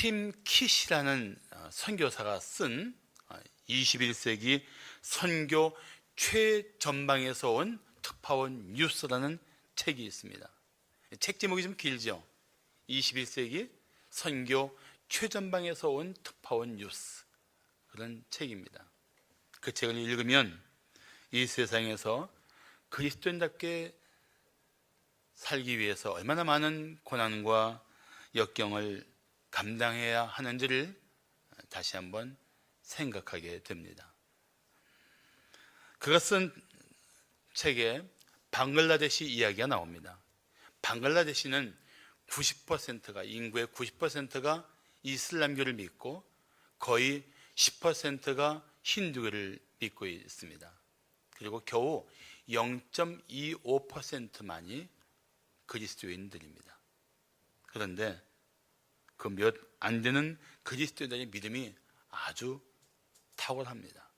팀 킷이라는 선교사가 쓴 21세기 선교 최전방에서 온 특파원 뉴스라는 책이 있습니다. 책 제목이 좀 길죠. 21세기 선교 최전방에서 온 특파원 뉴스, 그런 책입니다. 그 책을 읽으면 이 세상에서 그리스도인답게 살기 위해서 얼마나 많은 고난과 역경을 감당해야 하는지를 다시 한번 생각하게 됩니다. 그가 쓴 책에 방글라데시 이야기가 나옵니다. 방글라데시는 90%가, 인구의 90%가 이슬람교를 믿고 거의 10%가 힌두교를 믿고 있습니다. 그리고 겨우 0.25%만이 그리스도인들입니다. 그런데 그 몇 안 되는 그리스도인들의 믿음이 아주 탁월합니다.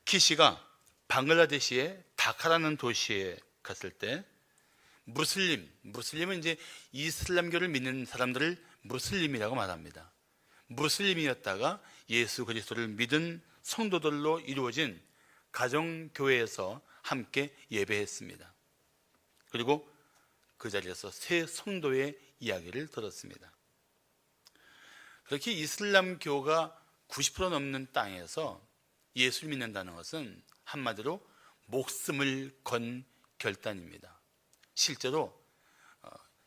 키시가 방글라데시의 다카라는 도시에 갔을 때 무슬림은 이제 이슬람교를 믿는 사람들을 무슬림이라고 말합니다. 무슬림이었다가 예수 그리스도를 믿은 성도들로 이루어진 가정교회에서 함께 예배했습니다. 그리고 그 자리에서 새 성도의 이야기를 들었습니다. 그렇게 이슬람교가 90% 넘는 땅에서 예수를 믿는다는 것은 한마디로 목숨을 건 결단입니다. 실제로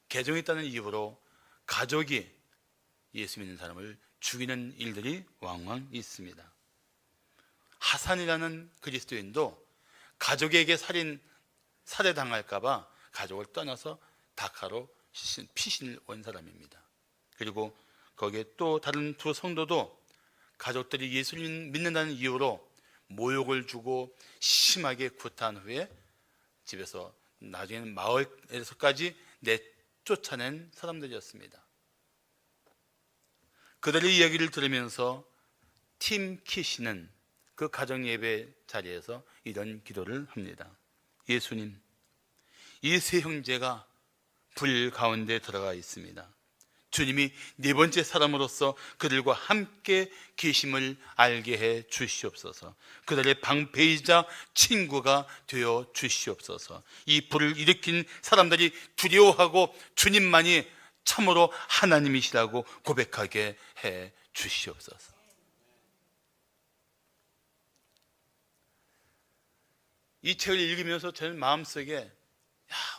개종이 있다는 이유로 가족이 예수 믿는 사람을 죽이는 일들이 왕왕 있습니다. 하산이라는 그리스도인도 가족에게 살해당할까 봐 가족을 떠나서 다카로 피신을 온 사람입니다. 그리고 거기에 또 다른 두 성도도 가족들이 예수를 믿는다는 이유로 모욕을 주고 심하게 구타한 후에 집에서 나중에는 마을에서까지 내쫓아낸 사람들이었습니다. 그들의 이야기를 들으면서 팀 키시는 그 가정 예배 자리에서 이런 기도를 합니다. 예수님, 이 세 형제가 불 가운데 들어가 있습니다. 주님이 네 번째 사람으로서 그들과 함께 계심을 알게 해 주시옵소서. 그들의 방패이자 친구가 되어 주시옵소서. 이 불을 일으킨 사람들이 두려워하고 주님만이 참으로 하나님이시라고 고백하게 해 주시옵소서. 이 책을 읽으면서 저는 마음속에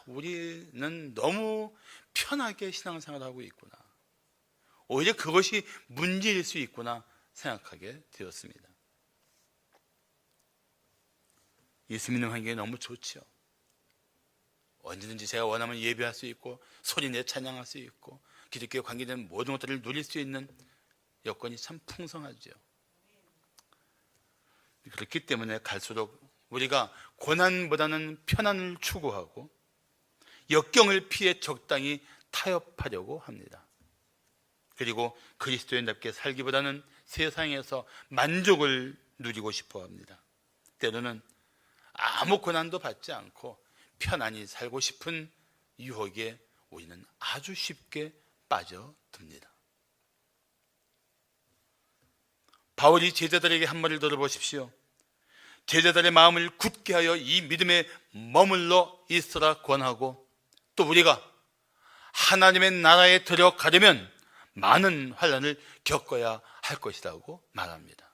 우리는 너무 편하게 신앙생활을 하고 있구나, 오히려 그것이 문제일 수 있구나 생각하게 되었습니다. 예수 믿는 환경이 너무 좋죠. 언제든지 제가 원하면 예배할 수 있고 소리내 찬양할 수 있고 기독교에 관계된 모든 것들을 누릴 수 있는 여건이 참 풍성하죠. 그렇기 때문에 갈수록 우리가 고난보다는 편안을 추구하고 역경을 피해 적당히 타협하려고 합니다. 그리고 그리스도인답게 살기보다는 세상에서 만족을 누리고 싶어 합니다. 때로는 아무 고난도 받지 않고 편안히 살고 싶은 유혹에 우리는 아주 쉽게 빠져듭니다. 바울이 제자들에게 한 말을 들어보십시오. 제자들의 마음을 굳게 하여 이 믿음에 머물러 있으라 권하고, 또 우리가 하나님의 나라에 들어가려면 많은 환난을 겪어야 할 것이라고 말합니다.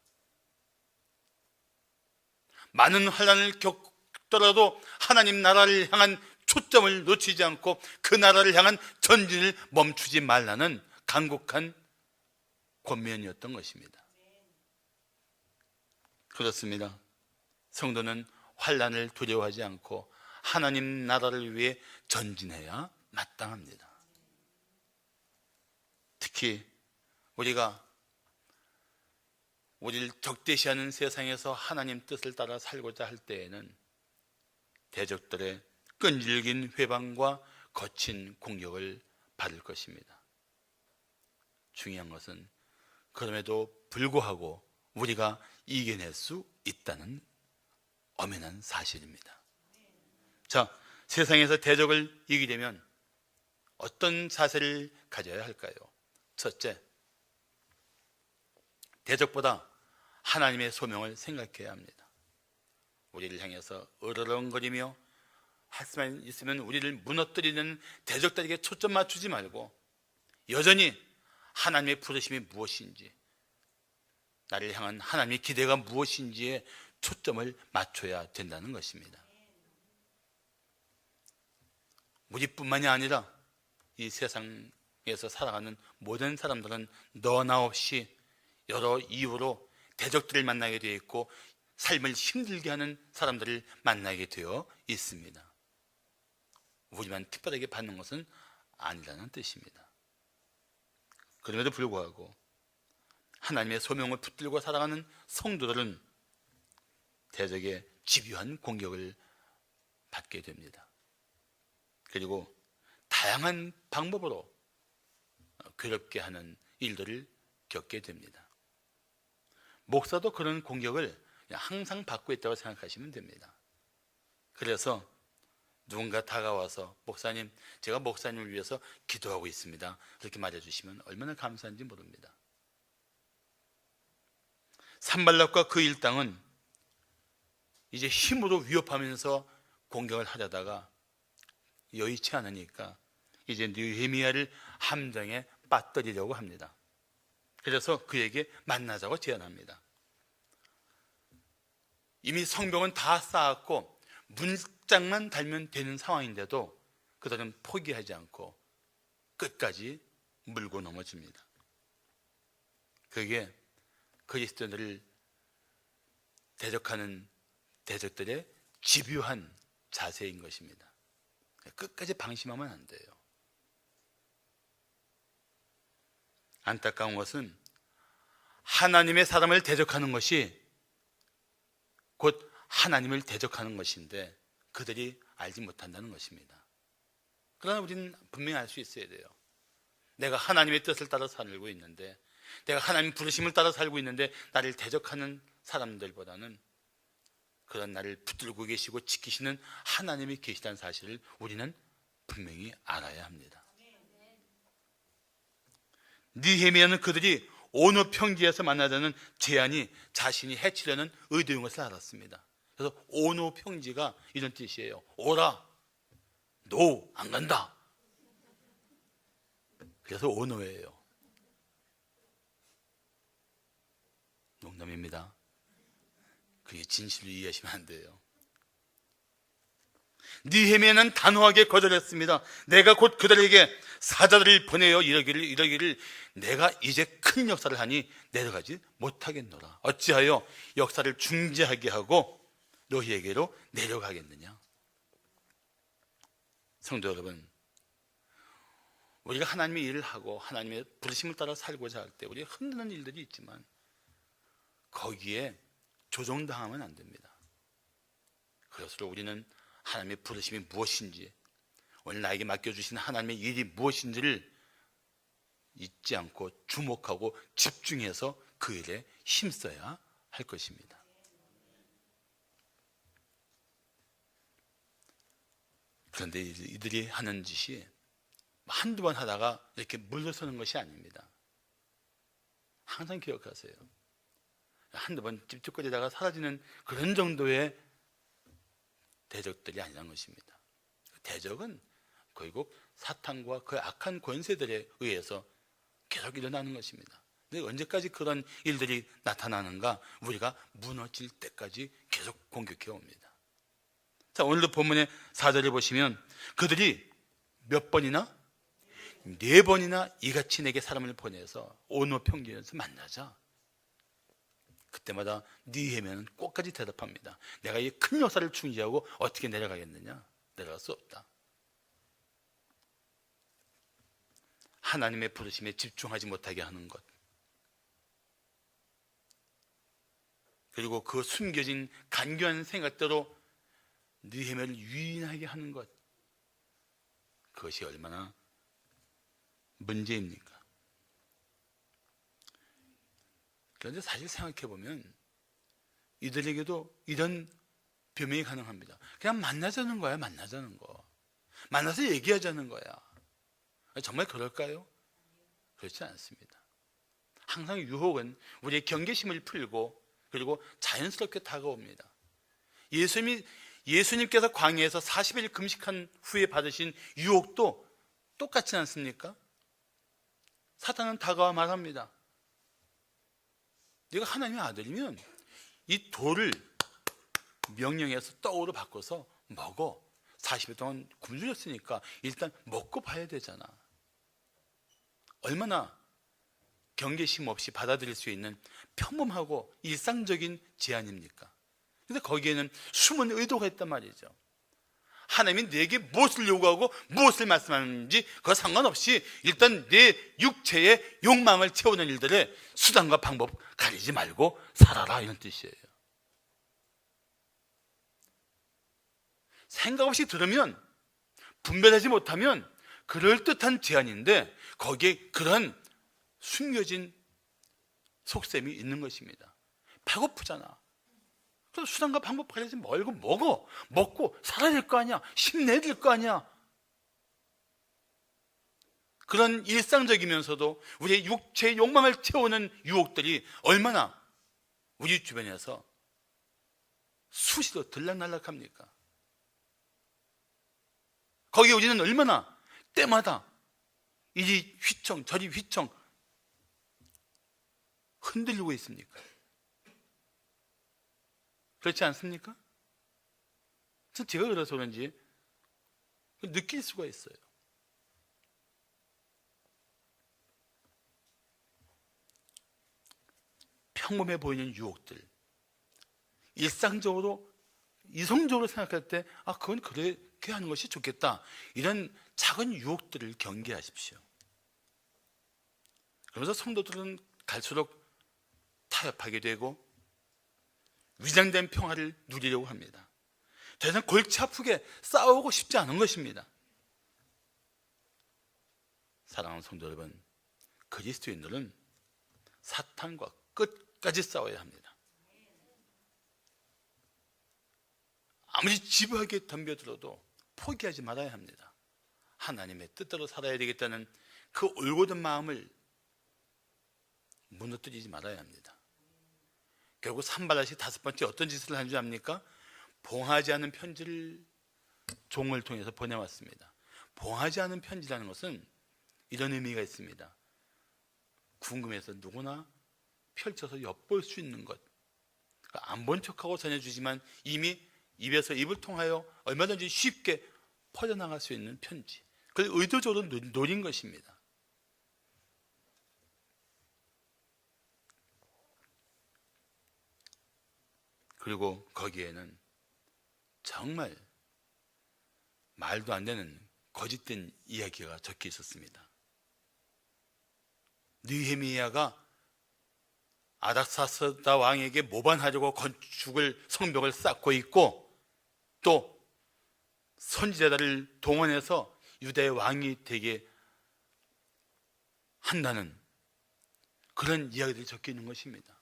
많은 환난을 겪더라도 하나님 나라를 향한 초점을 놓치지 않고 그 나라를 향한 전진을 멈추지 말라는 간곡한 권면이었던 것입니다. 그렇습니다. 성도는 환난을 두려워하지 않고 하나님 나라를 위해 전진해야 마땅합니다. 특히 우리가 우리를 적대시하는 세상에서 하나님 뜻을 따라 살고자 할 때에는 대적들의 끈질긴 회방과 거친 공격을 받을 것입니다. 중요한 것은 그럼에도 불구하고 우리가 이겨낼 수 있다는 엄연한 사실입니다. 자, 세상에서 대적을 이기려면 어떤 자세를 가져야 할까요? 첫째, 대적보다 하나님의 소명을 생각해야 합니다. 우리를 향해서 으르렁거리며 할 수만 있으면 우리를 무너뜨리는 대적들에게 초점 맞추지 말고 여전히 하나님의 부르심이 무엇인지, 나를 향한 하나님의 기대가 무엇인지에 초점을 맞춰야 된다는 것입니다. 우리뿐만이 아니라 이 세상에서 살아가는 모든 사람들은 너나 없이 여러 이유로 대적들을 만나게 되어 있고 삶을 힘들게 하는 사람들을 만나게 되어 있습니다. 우리만 특별하게 받는 것은 아니라는 뜻입니다. 그럼에도 불구하고 하나님의 소명을 붙들고 살아가는 성도들은 대적의 집요한 공격을 받게 됩니다. 그리고 다양한 방법으로 괴롭게 하는 일들을 겪게 됩니다. 목사도 그런 공격을 항상 받고 있다고 생각하시면 됩니다. 그래서 누군가 다가와서 목사님, 제가 목사님을 위해서 기도하고 있습니다, 그렇게 말해주시면 얼마나 감사한지 모릅니다. 산발락과 그 일당은 이제 힘으로 위협하면서 공격을 하려다가 여의치 않으니까 이제 느헤미야를 함정에 빠뜨리려고 합니다. 그래서 그에게 만나자고 제안합니다. 이미 성벽은 다 쌓았고 문짝만 달면 되는 상황인데도 그들은 포기하지 않고 끝까지 물고 넘어집니다. 그게 그리스도인들을 대적하는 대적들의 집요한 자세인 것입니다. 끝까지 방심하면 안 돼요. 안타까운 것은 하나님의 사람을 대적하는 것이 곧 하나님을 대적하는 것인데 그들이 알지 못한다는 것입니다. 그러나 우리는 분명히 알 수 있어야 돼요. 내가 하나님의 뜻을 따라 살고 있는데, 내가 하나님 부르심을 따라 살고 있는데 나를 대적하는 사람들보다는 그런 나를 붙들고 계시고 지키시는 하나님이 계시다는 사실을 우리는 분명히 알아야 합니다. 느헤미야는 그들이 오노 평지에서 만나자는 제안이 자신이 해치려는 의도인 것을 알았습니다. 그래서 오노 평지가 이런 뜻이에요. 오라, 노, 안 간다. 그래서 오노예요. 농담입니다. 그게 진실로 이해하시면 안 돼요. 느헤미야는 단호하게 거절했습니다. 내가 곧 그들에게 사자들을 보내어 이러기를 내가 이제 큰 역사를 하니 내려가지 못하겠노라. 어찌하여 역사를 중지하게 하고 너희에게로 내려가겠느냐. 성도 여러분, 우리가 하나님의 일을 하고 하나님의 부르심을 따라 살고자 할 때 우리가 흔드는 일들이 있지만 거기에 조종당하면 안 됩니다. 그것으로 우리는 하나님의 부르심이 무엇인지, 오늘 나에게 맡겨주신 하나님의 일이 무엇인지를 잊지 않고 주목하고 집중해서 그 일에 힘써야 할 것입니다. 그런데 이들이 하는 짓이 한두 번 하다가 이렇게 물러서는 것이 아닙니다. 항상 기억하세요. 한두 번 찝찝거리다가 사라지는 그런 정도의 대적들이 아니라는 것입니다. 대적은 결국 사탄과 그 악한 권세들에 의해서 계속 일어나는 것입니다. 근데 언제까지 그런 일들이 나타나는가? 우리가 무너질 때까지 계속 공격해 옵니다. 자, 오늘도 본문의 4절을 보시면 그들이 몇 번이나? 4번이나 이같이 내게 사람을 보내서 오노 평지에서 만나자. 그때마다 느헤미야는 꼭까지 대답합니다. 내가 이 큰 역사를 중지하고 어떻게 내려가겠느냐? 내려갈 수 없다. 하나님의 부르심에 집중하지 못하게 하는 것, 그리고 그 숨겨진 간교한 생각대로 느헤미야를 유인하게 하는 것, 그것이 얼마나 문제입니까? 그런데 사실 생각해보면 이들에게도 이런 변명이 가능합니다. 그냥 만나자는 거야. 만나자는 거. 만나서 얘기하자는 거야. 정말 그럴까요? 그렇지 않습니다. 항상 유혹은 우리의 경계심을 풀고 그리고 자연스럽게 다가옵니다. 예수님께서 광야에서 40일 금식한 후에 받으신 유혹도 똑같지 않습니까? 사탄은 다가와 말합니다. 네가 하나님의 아들이면 이 돌을 명령해서 떡으로 바꿔서 먹어. 40일 동안 굶주렸으니까 일단 먹고 봐야 되잖아. 얼마나 경계심 없이 받아들일 수 있는 평범하고 일상적인 제안입니까? 근데 거기에는 숨은 의도가 있단 말이죠. 하나님이 내게 무엇을 요구하고 무엇을 말씀하는지 그거 상관없이 일단 내 육체의 욕망을 채우는 일들에 수단과 방법 가리지 말고 살아라, 이런 뜻이에요. 생각 없이 들으면, 분별하지 못하면 그럴듯한 제안인데 거기에 그런 숨겨진 속셈이 있는 것입니다. 배고프잖아. 그래서 수단과 방법 가리지 말고 먹어. 먹고 살아야 될 거 아니야. 힘내야 될 거 아니야. 그런 일상적이면서도 우리의 육체의 욕망을 채우는 유혹들이 얼마나 우리 주변에서 수시로 들락날락합니까? 거기에 우리는 얼마나 때마다 이리 휘청 저리 휘청 흔들리고 있습니까? 그렇지 않습니까? 제가 그래서 그런지 느낄 수가 있어요. 평범해 보이는 유혹들, 일상적으로 이성적으로 생각할 때 그건 그렇게 하는 것이 좋겠다, 이런 작은 유혹들을 경계하십시오. 그러면서 성도들은 갈수록 타협하게 되고 위장된 평화를 누리려고 합니다. 더 이상 골치 아프게 싸우고 싶지 않은 것입니다. 사랑하는 성도 여러분, 그리스도인들은 사탄과 끝까지 싸워야 합니다. 아무리 지루하게 덤벼들어도 포기하지 말아야 합니다. 하나님의 뜻대로 살아야 되겠다는 그 올곧은 마음을 무너뜨리지 말아야 합니다. 결국 산발라시 5번째 어떤 짓을 한 줄 압니까? 봉하지 않은 편지를 종을 통해서 보내왔습니다. 봉하지 않은 편지라는 것은 이런 의미가 있습니다. 궁금해서 누구나 펼쳐서 엿볼 수 있는 것, 안 본 척하고 전해주지만 이미 입에서 입을 통하여 얼마든지 쉽게 퍼져나갈 수 있는 편지, 그걸 의도적으로 노린 것입니다. 그리고 거기에는 정말 말도 안 되는 거짓된 이야기가 적혀 있었습니다. 느헤미야가 아닥사스다 왕에게 모반하려고 건축을 성벽을 쌓고 있고, 또 선지자들을 동원해서 유다의 왕이 되게 한다는 그런 이야기들이 적혀 있는 것입니다.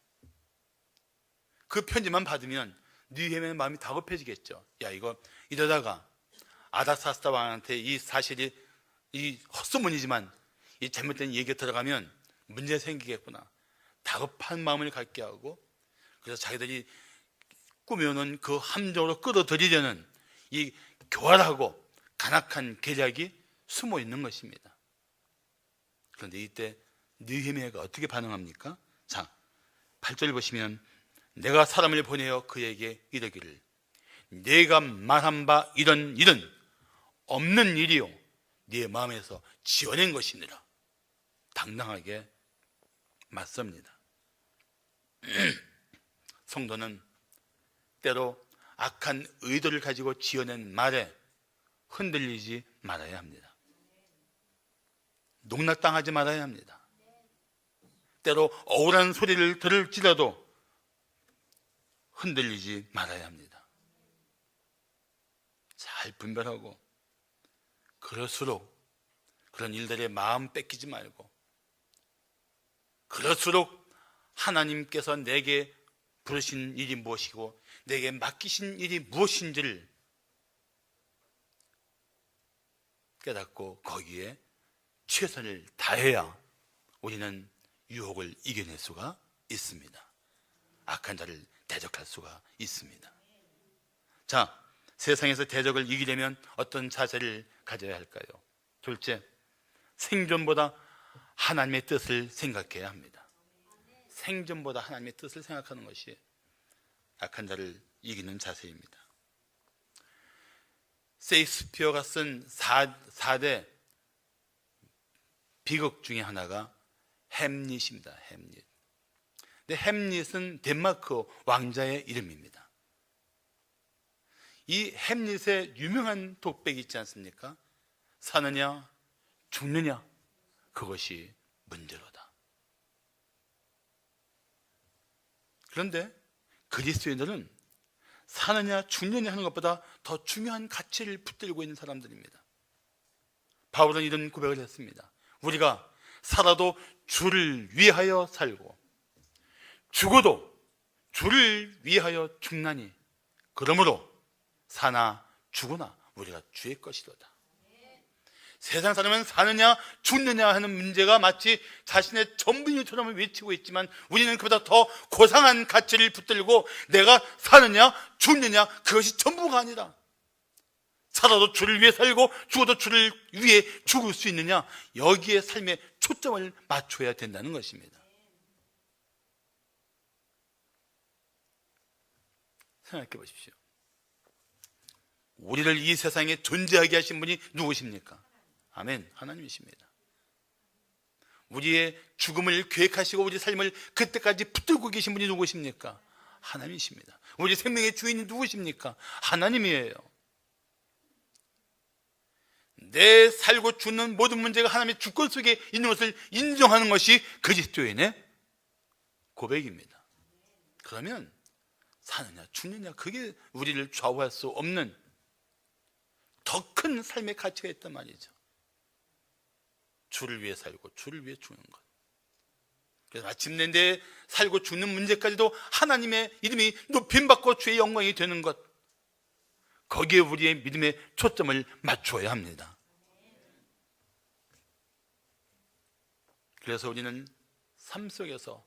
그 편지만 받으면 느헤미야의 마음이 다급해지겠죠. 이러다가 아닥사스다 왕한테 이 사실이 이 헛소문이지만 이 잘못된 얘기가 들어가면 문제 생기겠구나, 다급한 마음을 갖게 하고, 그래서 자기들이 꾸며놓은 그 함정으로 끌어들이려는 이 교활하고 간악한 계략이 숨어 있는 것입니다. 그런데 이때 느헤미야가 어떻게 반응합니까? 자, 8절 보시면, 내가 사람을 보내어 그에게 이르기를 내가 말한 바 이런 일은 없는 일이요 네 마음에서 지어낸 것이니라, 당당하게 맞섭니다. 성도는 때로 악한 의도를 가지고 지어낸 말에 흔들리지 말아야 합니다. 농락당하지 말아야 합니다. 때로 억울한 소리를 들을지라도 흔들리지 말아야 합니다. 잘 분별하고, 그럴수록 그런 일들의 마음 뺏기지 말고, 그럴수록 하나님께서 내게 부르신 일이 무엇이고 내게 맡기신 일이 무엇인지를 깨닫고 거기에 최선을 다해야 우리는 유혹을 이겨낼 수가 있습니다. 악한 자를 대적할 수가 있습니다. 자, 세상에서 대적을 이기려면 어떤 자세를 가져야 할까요? 둘째, 생존보다 하나님의 뜻을 생각해야 합니다. 생존보다 하나님의 뜻을 생각하는 것이 악한 자를 이기는 자세입니다. 셰익스피어가 쓴 4대 비극 중에 하나가 햄릿입니다. 햄릿. 근데 햄릿은 덴마크 왕자의 이름입니다. 이 햄릿의 유명한 독백이 있지 않습니까? 사느냐 죽느냐 그것이 문제로다. 그런데 그리스도인들은 사느냐 죽느냐 하는 것보다 더 중요한 가치를 붙들고 있는 사람들입니다. 바울은 이런 고백을 했습니다. 우리가 살아도 주를 위하여 살고 죽어도 주를 위하여 죽나니 그러므로 사나 죽으나 우리가 주의 것이로다. 세상 사람은 사느냐 죽느냐 하는 문제가 마치 자신의 전부인 것처럼 외치고 있지만 우리는 그보다 더 고상한 가치를 붙들고 내가 사느냐 죽느냐 그것이 전부가 아니다. 살아도 주를 위해 살고 죽어도 주를 위해 죽을 수 있느냐, 여기에 삶의 초점을 맞춰야 된다는 것입니다. 생각해 보십시오. 우리를 이 세상에 존재하게 하신 분이 누구십니까? 아멘, 하나님이십니다. 우리의 죽음을 계획하시고 우리 삶을 그때까지 붙들고 계신 분이 누구십니까? 하나님이십니다. 우리 생명의 주인이 누구십니까? 하나님이에요. 내 살고 죽는 모든 문제가 하나님의 주권 속에 있는 것을 인정하는 것이 그리스도인의 고백입니다. 그러면 사느냐 죽느냐 그게 우리를 좌우할 수 없는 더 큰 삶의 가치가 있단 말이죠. 주를 위해 살고 주를 위해 죽는 것. 그래서 마침내 내 살고 죽는 문제까지도 하나님의 이름이 높임받고 주의 영광이 되는 것, 거기에 우리의 믿음의 초점을 맞춰야 합니다. 그래서 우리는 삶 속에서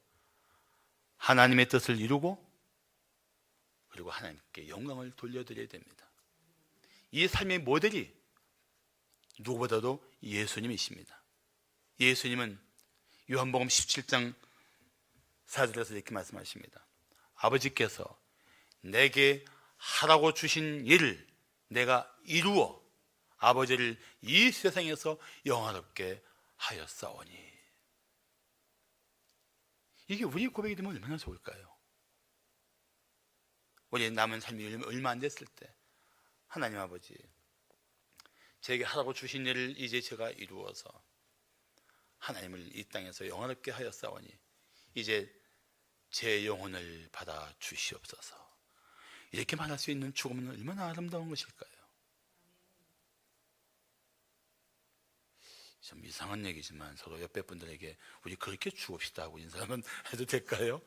하나님의 뜻을 이루고 그리고 하나님께 영광을 돌려드려야 됩니다. 이 삶의 모델이 누구보다도 예수님이십니다. 예수님은 요한복음 17장 4절에서 이렇게 말씀하십니다. 아버지께서 내게 하라고 주신 일을 내가 이루어 아버지를 이 세상에서 영화롭게 하였사오니. 이게 우리 고백이 되면 얼마나 좋을까요? 우리 남은 삶이 얼마 안 됐을 때 하나님 아버지, 제게 하라고 주신 일을 이제 제가 이루어서 하나님을 이 땅에서 영화롭게 하였사오니 이제 제 영혼을 받아 주시옵소서. 이렇게 말할 수 있는 죽음은 얼마나 아름다운 것일까요? 좀 이상한 얘기지만 서로 옆에 분들에게 우리 그렇게 죽읍시다 하고 인사 한번 해도 될까요?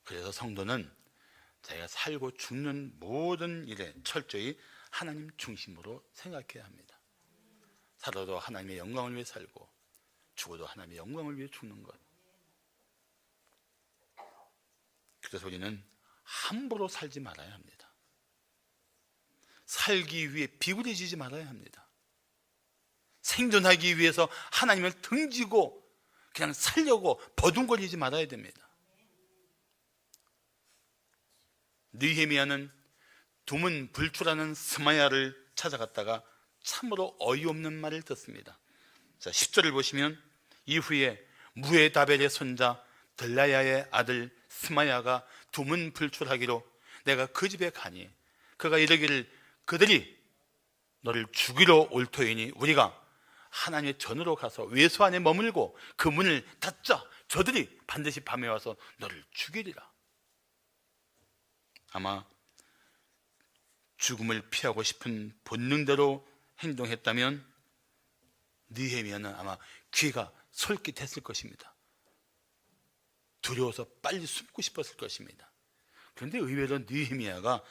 그래서 성도는 자기가 살고 죽는 모든 일에 철저히 하나님 중심으로 생각해야 합니다. 살아도 하나님의 영광을 위해 살고 죽어도 하나님의 영광을 위해 죽는 것. 그래서 우리는 함부로 살지 말아야 합니다. 살기 위해 비굴해지지 말아야 합니다. 생존하기 위해서 하나님을 등지고 그냥 살려고 버둥거리지 말아야 됩니다. 느헤미야는 두문불출하는 스마야를 찾아갔다가 참으로 어이없는 말을 듣습니다. 자, 10절을 보시면 이후에 무에다벨의 손자 들라야의 아들 스마야가 두문불출하기로 내가 그 집에 가니 그가 이르기를 그들이 너를 죽이러 올 터이니 우리가 하나님의 전으로 가서 외소 안에 머물고 그 문을 닫자. 저들이 반드시 밤에 와서 너를 죽이리라. 아마 죽음을 피하고 싶은 본능대로 행동했다면 느헤미야는 아마 귀가 솔깃했을 것입니다. 두려워서 빨리 숨고 싶었을 것입니다. 그런데 의외로 느헤미야가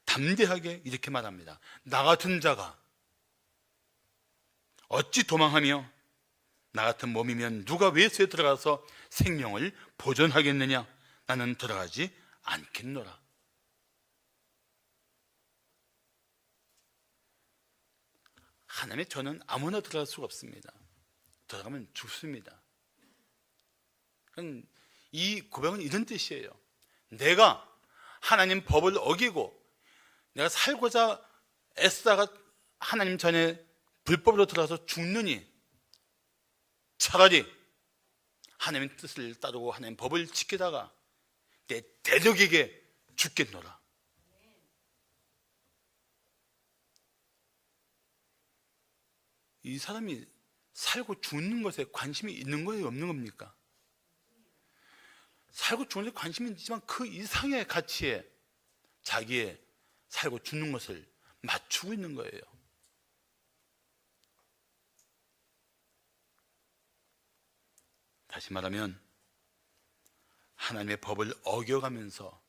담대하게 이렇게 말합니다. 나 같은 자가 어찌 도망하며 나 같은 몸이면 누가 외소에 들어가서 생명을 보존하겠느냐? 나는 들어가지 않겠노라. 하나님의 저는 아무나 들어갈 수가 없습니다. 들어가면 죽습니다. 이 고백은 이런 뜻이에요. 내가 하나님 법을 어기고 내가 살고자 애쓰다가 하나님 전에 불법으로 들어가서 죽느니 차라리 하나님의 뜻을 따르고 하나님의 법을 지키다가 내 대적에게 죽겠노라. 이 사람이 살고 죽는 것에 관심이 있는 거예요, 없는 겁니까? 살고 죽는 것에 관심이 있지만 그 이상의 가치에 자기의 살고 죽는 것을 맞추고 있는 거예요. 다시 말하면 하나님의 법을 어겨가면서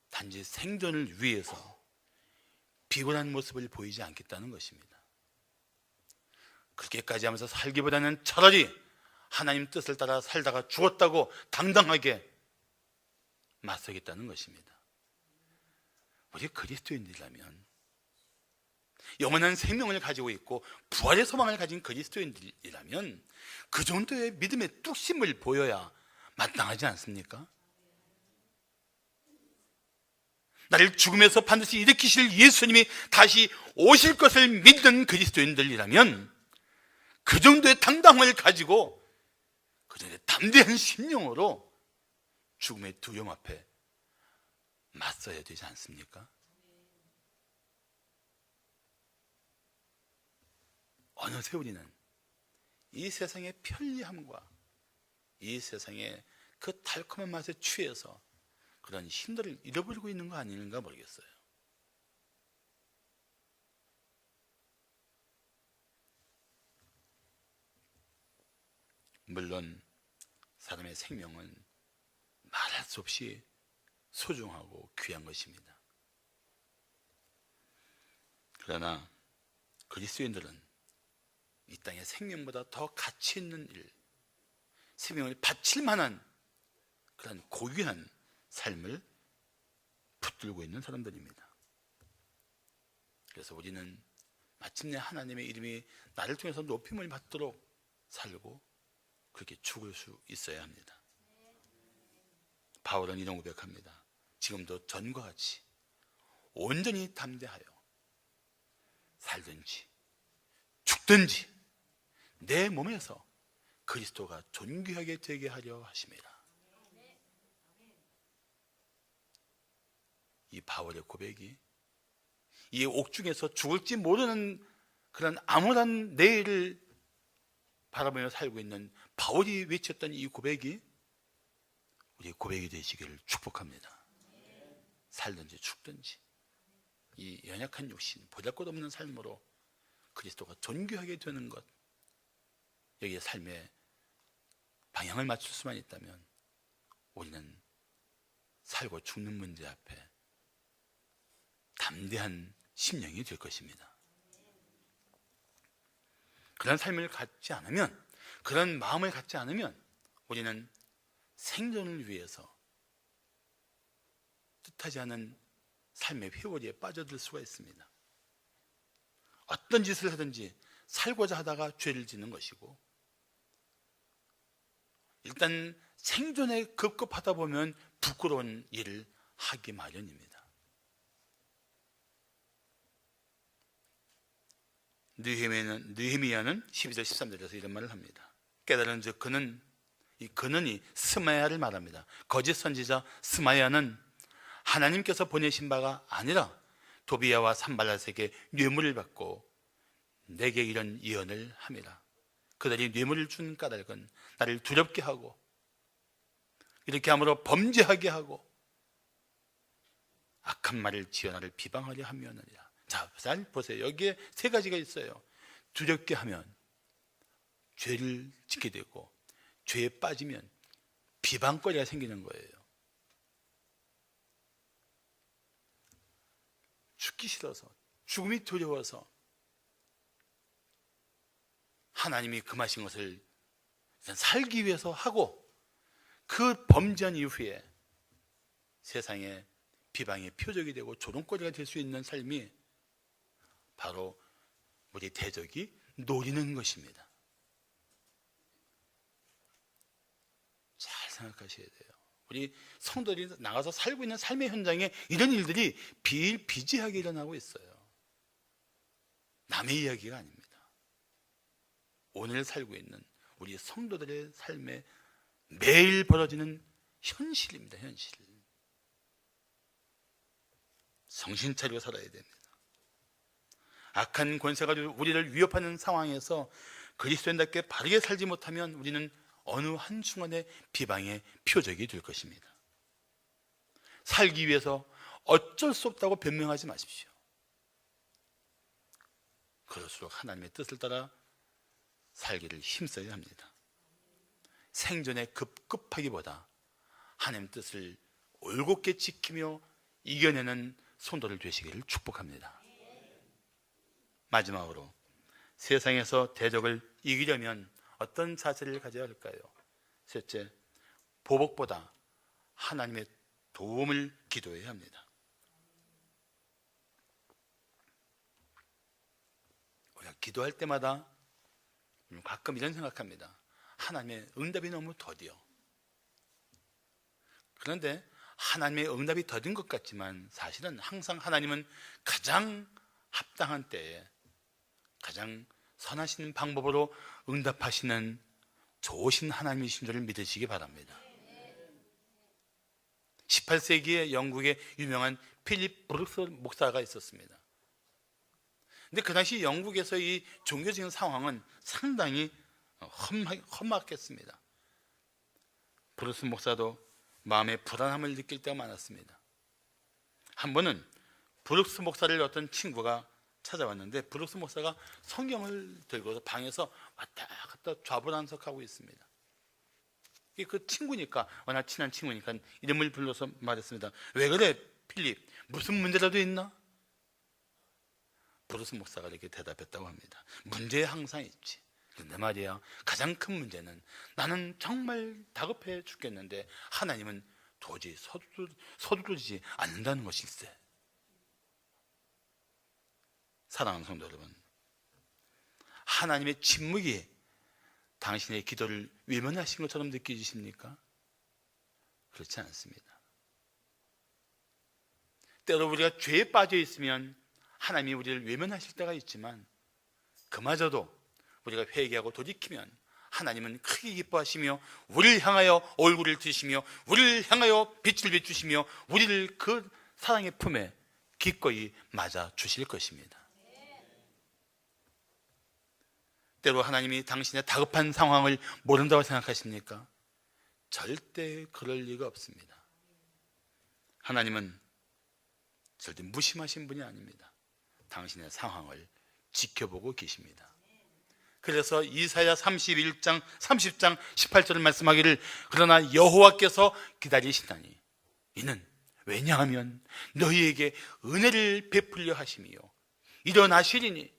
단지 생존을 위해서 비굴한 모습을 보이지 않겠다는 것입니다. 그렇게까지 하면서 살기보다는 차라리 하나님 뜻을 따라 살다가 죽었다고 당당하게 맞서겠다는 것입니다. 우리 그리스도인들이라면, 영원한 생명을 가지고 있고 부활의 소망을 가진 그리스도인들이라면 그 정도의 믿음의 뚝심을 보여야 마땅하지 않습니까? 나를 죽음에서 반드시 일으키실 예수님이 다시 오실 것을 믿는 그리스도인들이라면 그 정도의 당당함을 가지고 그 정도의 담대한 심령으로 죽음의 두려움 앞에 맞서야 되지 않습니까? 어느새 우리는 이 세상의 편리함과 이 세상의 그 달콤한 맛에 취해서 그런 힘들을 잃어버리고 있는 거 아닌가 모르겠어요. 물론 사람의 생명은 말할 수 없이 소중하고 귀한 것입니다. 그러나 그리스도인들은 이 땅의 생명보다 더 가치 있는 일, 생명을 바칠 만한 그런 고귀한 삶을 붙들고 있는 사람들입니다. 그래서 우리는 마침내 하나님의 이름이 나를 통해서 높임을 받도록 살고 그렇게 죽을 수 있어야 합니다. 바울은 이런 고백합니다. 지금도 전과 같이 온전히 담대하여 살든지 죽든지 내 몸에서 그리스도가 존귀하게 되게 하려 하심이라. 이 바울의 고백이 이 옥중에서 죽을지 모르는 그런 암울한 내일을 바라보며 살고 있는 바울이 외쳤던 이 고백이 우리의 고백이 되시기를 축복합니다. 살든지 죽든지 이 연약한 육신, 보잘것없는 삶으로 그리스도가 존귀하게 되는 것, 여기에 삶의 방향을 맞출 수만 있다면 우리는 살고 죽는 문제 앞에 담대한 심령이 될 것입니다. 그런 삶을 갖지 않으면, 그런 마음을 갖지 않으면 우리는 생존을 위해서 뜻하지 않은 삶의 회오리에 빠져들 수가 있습니다. 어떤 짓을 하든지 살고자 하다가 죄를 짓는 것이고, 일단 생존에 급급하다 보면 부끄러운 일을 하기 마련입니다. 느헤미야는 12절 13절에서 이런 말을 합니다. 깨달은 즉 그는, 이 그는이 스마야를 말합니다. 거짓 선지자 스마야는 하나님께서 보내신 바가 아니라 도비야와 산발랏에게 뇌물을 받고 내게 이런 예언을 함이라. 그들이 뇌물을 준 까닭은 나를 두렵게 하고 이렇게 함으로 범죄하게 하고 악한 말을 지어 나를 비방하려 함이었느니라. 자, 잘 보세요. 여기에 세 가지가 있어요. 두렵게 하면 죄를 짓게 되고, 죄에 빠지면 비방거리가 생기는 거예요. 죽기 싫어서, 죽음이 두려워서 하나님이 금하신 것을 살기 위해서 하고, 그 범죄한 이후에 세상에 비방의 표적이 되고 조롱거리가 될 수 있는 삶이 바로 우리 대적이 노리는 것입니다. 잘 생각하셔야 돼요. 우리 성도들이 나가서 살고 있는 삶의 현장에 이런 일들이 비일비재하게 일어나고 있어요. 남의 이야기가 아닙니다. 오늘 살고 있는 우리 성도들의 삶에 매일 벌어지는 현실입니다. 현실. 정신 차리고 살아야 됩니다. 악한 권세가 우리를 위협하는 상황에서 그리스도인답게 바르게 살지 못하면 우리는 어느 한순간에 비방의 표적이 될 것입니다. 살기 위해서 어쩔 수 없다고 변명하지 마십시오. 그럴수록 하나님의 뜻을 따라 살기를 힘써야 합니다. 생존에 급급하기보다 하나님의 뜻을 올곧게 지키며 이겨내는 성도들 되시기를 축복합니다. 마지막으로 세상에서 대적을 이기려면 어떤 자세를 가져야 할까요? 셋째, 보복보다 하나님의 도움을 기도해야 합니다. 우리가 기도할 때마다 가끔 이런 생각합니다. 하나님의 응답이 너무 더디요. 그런데 하나님의 응답이 더딘 것 같지만 사실은 항상 하나님은 가장 합당한 때에 가장 선하신 방법으로 응답하시는 좋으신 하나님이신 줄을 믿으시기 바랍니다. 18세기에 영국의 유명한 필립 브룩스 목사가 있었습니다. 근데 그 당시 영국에서 이 종교적인 상황은 상당히 험악했습니다. 브룩스 목사도 마음의 불안함을 느낄 때가 많았습니다. 한 번은 브룩스 목사를 어떤 친구가 찾아왔는데 브룩스 목사가 성경을 들고서 방에서 왔다 갔다 좌불안석하고 있습니다. 그 친구니까, 워낙 친한 친구니까 이름을 불러서 말했습니다. 왜 그래 필립, 무슨 문제라도 있나? 브룩스 목사가 이렇게 대답했다고 합니다. 문제 항상 있지. 근데 말이야, 가장 큰 문제는 나는 정말 다급해 죽겠는데 하나님은 도저히 서두르지 않는다는 것일세. 사랑하는 성도 여러분, 하나님의 침묵이 당신의 기도를 외면하신 것처럼 느껴지십니까? 그렇지 않습니다. 때로 우리가 죄에 빠져 있으면 하나님이 우리를 외면하실 때가 있지만 그마저도 우리가 회개하고 돌이키면 하나님은 크게 기뻐하시며 우리를 향하여 얼굴을 드시며 우리를 향하여 빛을 비추시며 우리를 그 사랑의 품에 기꺼이 맞아 주실 것입니다. 때로 하나님이 당신의 다급한 상황을 모른다고 생각하십니까? 절대 그럴 리가 없습니다. 하나님은 절대 무심하신 분이 아닙니다. 당신의 상황을 지켜보고 계십니다. 그래서 이사야 31장 30장 18절을 말씀하기를 그러나 여호와께서 기다리시나니 이는 왜냐하면 너희에게 은혜를 베풀려 하심이요 일어나시리니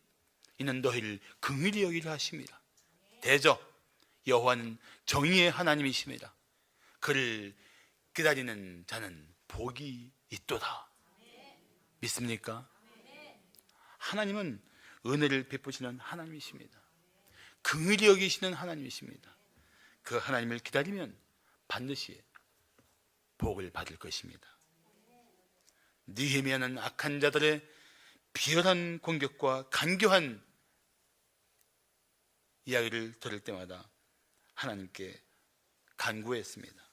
이는 너희를 긍휼히 여기려 하심이라. 대저 여호와는 정의의 하나님이십니다. 그를 기다리는 자는 복이 있도다. 믿습니까? 하나님은 은혜를 베푸시는 하나님이십니다. 긍휼히 여기시는 하나님이십니다. 그 하나님을 기다리면 반드시 복을 받을 것입니다. 느헤미야는 악한 자들의 비열한 공격과 간교한 이야기를 들을 때마다 하나님께 간구했습니다.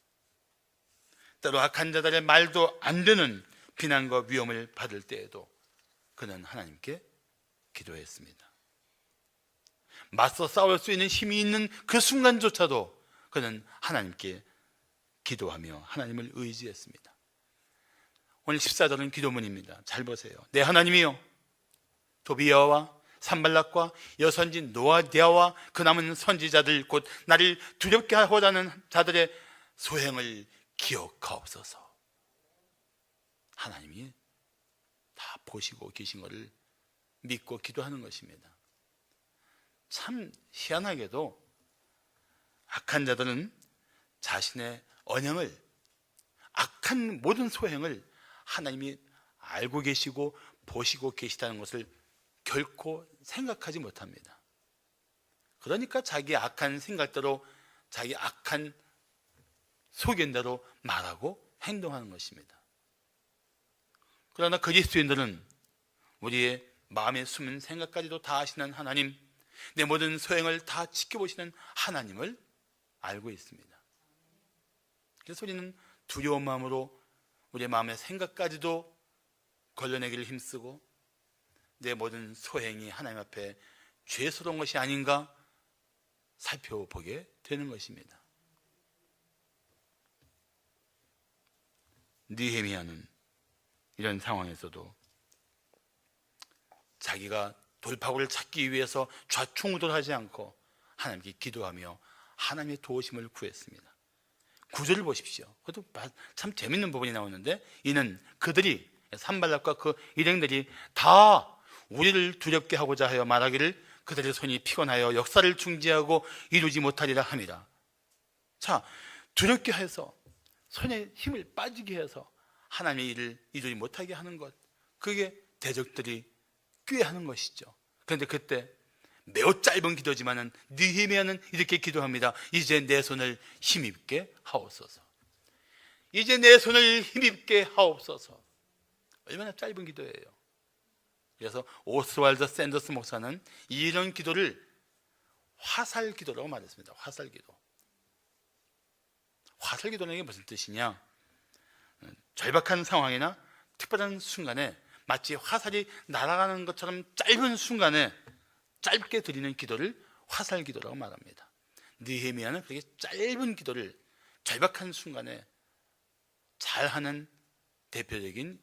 때로 악한 자들의 말도 안 되는 비난과 위험을 받을 때에도 그는 하나님께 기도했습니다. 맞서 싸울 수 있는 힘이 있는 그 순간조차도 그는 하나님께 기도하며 하나님을 의지했습니다. 오늘 14절은 기도문입니다. 잘 보세요. 내 하나님이여, 도비야와 산발락과 여선진 노아디아와 그 남은 선지자들 곧 나를 두렵게 하고자 하는 자들의 소행을 기억하옵소서. 하나님이 다 보시고 계신 것을 믿고 기도하는 것입니다. 참 희한하게도 악한 자들은 자신의 언행을, 악한 모든 소행을 하나님이 알고 계시고 보시고 계시다는 것을 결코 생각하지 못합니다. 그러니까 자기 악한 생각대로, 자기 악한 소견대로 말하고 행동하는 것입니다. 그러나 그리스도인들은 우리의 마음에 숨은 생각까지도 다 아시는 하나님, 내 모든 소행을 다 지켜보시는 하나님을 알고 있습니다. 그래서 우리는 두려운 마음으로 우리의 마음의 생각까지도 걸러내기를 힘쓰고 내 모든 소행이 하나님 앞에 죄스러운 것이 아닌가 살펴보게 되는 것입니다. 느헤미야는 이런 상황에서도 자기가 돌파구를 찾기 위해서 좌충우돌하지 않고 하나님께 기도하며 하나님의 도우심을 구했습니다. 구절을 보십시오. 그것도 참 재밌는 부분이 나오는데, 이는 그들이, 산발락과 그 일행들이 다 우리를 두렵게 하고자 하여 말하기를 그들의 손이 피곤하여 역사를 중지하고 이루지 못하리라 함이라. 자, 두렵게 해서 손에 힘을 빠지게 해서 하나님의 일을 이루지 못하게 하는 것, 그게 대적들이 꾀하는 것이죠. 그런데 그때 매우 짧은 기도지만은 느헤미야는 이렇게 기도합니다. 이제 내 손을 힘입게 하옵소서. 이제 내 손을 힘입게 하옵소서. 얼마나 짧은 기도예요. 그래서 오스왈드 샌더스 목사는 이런 기도를 화살 기도라고 말했습니다. 화살 기도. 화살 기도는 이게 무슨 뜻이냐? 절박한 상황이나 특별한 순간에 마치 화살이 날아가는 것처럼 짧은 순간에 짧게 드리는 기도를 화살 기도라고 말합니다. 느헤미야는 그렇게 짧은 기도를 절박한 순간에 잘하는 대표적인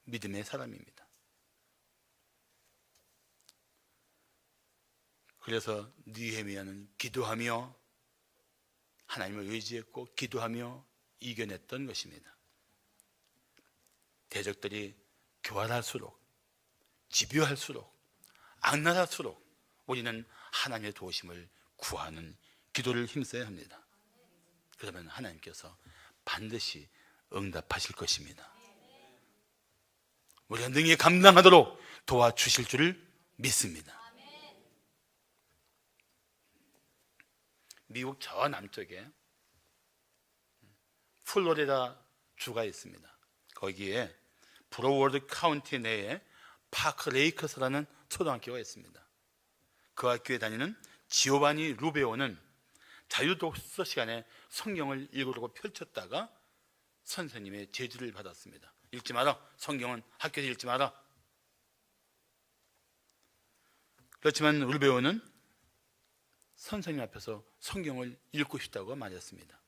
믿음의 사람입니다. 그래서 느헤미야는 기도하며 하나님을 의지했고 기도하며 이겨냈던 것입니다. 대적들이 교활할수록, 집요할수록, 악랄할수록 우리는 하나님의 도우심을 구하는 기도를 힘써야 합니다. 그러면 하나님께서 반드시 응답하실 것입니다. 우리가 능히 감당하도록 도와주실 줄을 믿습니다. 미국 저 남쪽에 플로리다 주가 있습니다. 거기에 브로워드 카운티 내에 파크 레이커스라는 초등학교가 있습니다. 그 학교에 다니는 지오바니 루베오는 자유독서 시간에 성경을 읽으려고 펼쳤다가 선생님의 제지를 받았습니다. 읽지 마라. 성경은 학교에서 읽지 마라. 그렇지만 루베오는 선생님 앞에서 성경을 읽고 싶다고 말했습니다.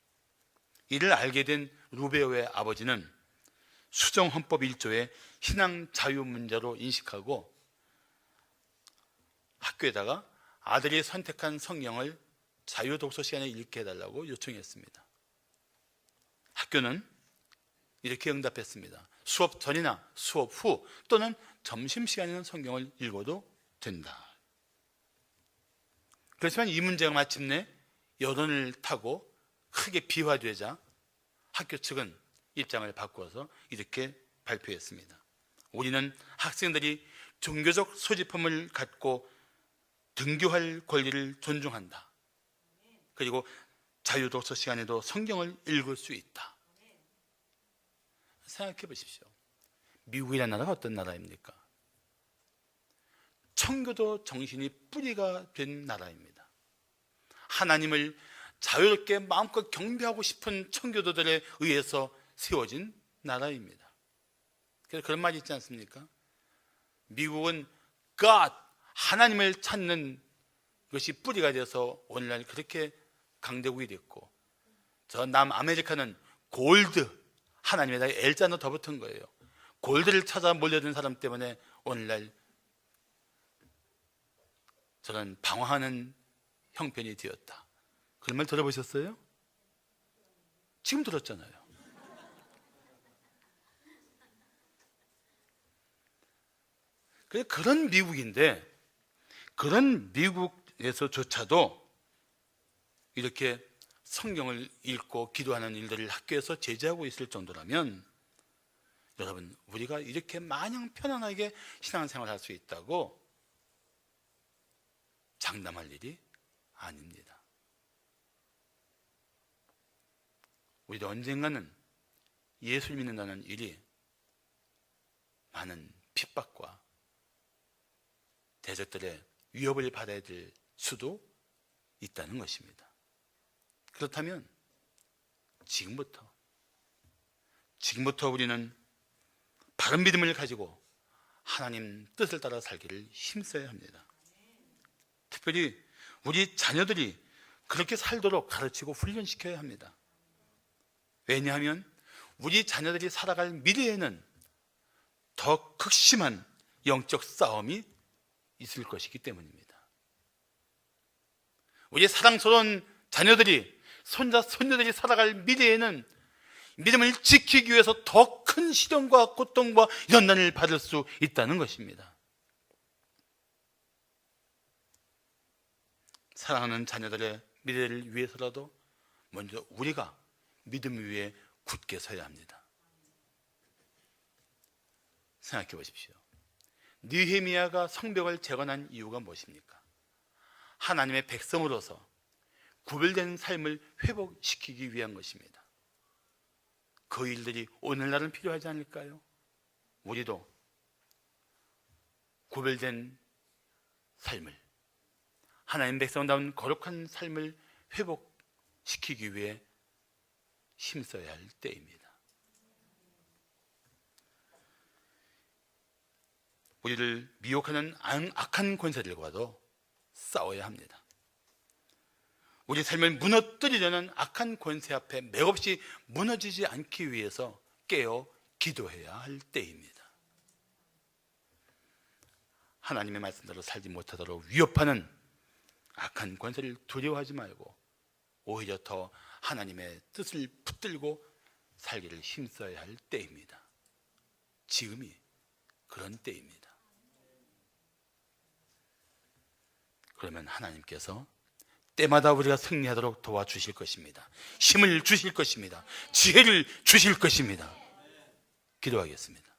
이를 알게 된 루베오의 아버지는 수정헌법 1조의 신앙 자유 문제로 인식하고 학교에다가 아들이 선택한 성경을 자유 독서 시간에 읽게 해달라고 요청했습니다. 학교는 이렇게 응답했습니다. 수업 전이나 수업 후 또는 점심시간에는 성경을 읽어도 된다. 그렇지만 이 문제가 마침내 여론을 타고 크게 비화되자 학교 측은 입장을 바꿔서 이렇게 발표했습니다. 우리는 학생들이 종교적 소지품을 갖고 등교할 권리를 존중한다. 그리고 자유독서 시간에도 성경을 읽을 수 있다. 생각해 보십시오. 미국이라는 나라가 어떤 나라입니까? 청교도 정신이 뿌리가 된 나라입니다. 하나님을 자유롭게 마음껏 경배하고 싶은 청교도들에 의해서 세워진 나라입니다. 그래서 그런 말이 있지 않습니까? 미국은 God, 하나님을 찾는 것이 뿌리가 되어서 오늘날 그렇게 강대국이 됐고, 저 남아메리카는 골드, 하나님에다 L자는 더 붙은 거예요. 골드를 찾아 몰려든 사람 때문에 오늘날 저는 방황하는 형편이 되었다. 그런 말 들어보셨어요? 지금 들었잖아요. 그런 미국인데, 그런 미국에서조차도 이렇게 성경을 읽고 기도하는 일들을 학교에서 제지하고 있을 정도라면, 여러분, 우리가 이렇게 마냥 편안하게 신앙생활을 할 수 있다고 장담할 일이 아닙니다. 우리도 언젠가는 예수를 믿는다는 일이 많은 핍박과 대적들의 위협을 받아야 될 수도 있다는 것입니다. 그렇다면 지금부터 우리는 바른 믿음을 가지고 하나님 뜻을 따라 살기를 힘써야 합니다. 특별히 우리 자녀들이 그렇게 살도록 가르치고 훈련시켜야 합니다. 왜냐하면 우리 자녀들이 살아갈 미래에는 더 극심한 영적 싸움이 있을 것이기 때문입니다. 우리 사랑스러운 자녀들이, 손자, 손녀들이 살아갈 미래에는 믿음을 지키기 위해서 더 큰 시련과 고통과 연단을 받을 수 있다는 것입니다. 사랑하는 자녀들의 미래를 위해서라도 먼저 우리가 믿음 위에 굳게 서야 합니다. 생각해 보십시오. 느헤미야가 성벽을 재건한 이유가 무엇입니까? 하나님의 백성으로서 구별된 삶을 회복시키기 위한 것입니다. 그 일들이 오늘날은 필요하지 않을까요? 우리도 구별된 삶을, 하나님 백성다운 거룩한 삶을 회복시키기 위해 힘써야 할 때입니다. 우리를 미혹하는 악한 권세들과도 싸워야 합니다. 우리 삶을 무너뜨리려는 악한 권세 앞에 맥없이 무너지지 않기 위해서 깨어 기도해야 할 때입니다. 하나님의 말씀대로 살지 못하도록 위협하는 악한 권세를 두려워하지 말고 오히려 더 하나님의 뜻을 붙들고 살기를 힘써야 할 때입니다. 지금이 그런 때입니다. 그러면 하나님께서 때마다 우리가 승리하도록 도와주실 것입니다. 힘을 주실 것입니다. 지혜를 주실 것입니다. 기도하겠습니다.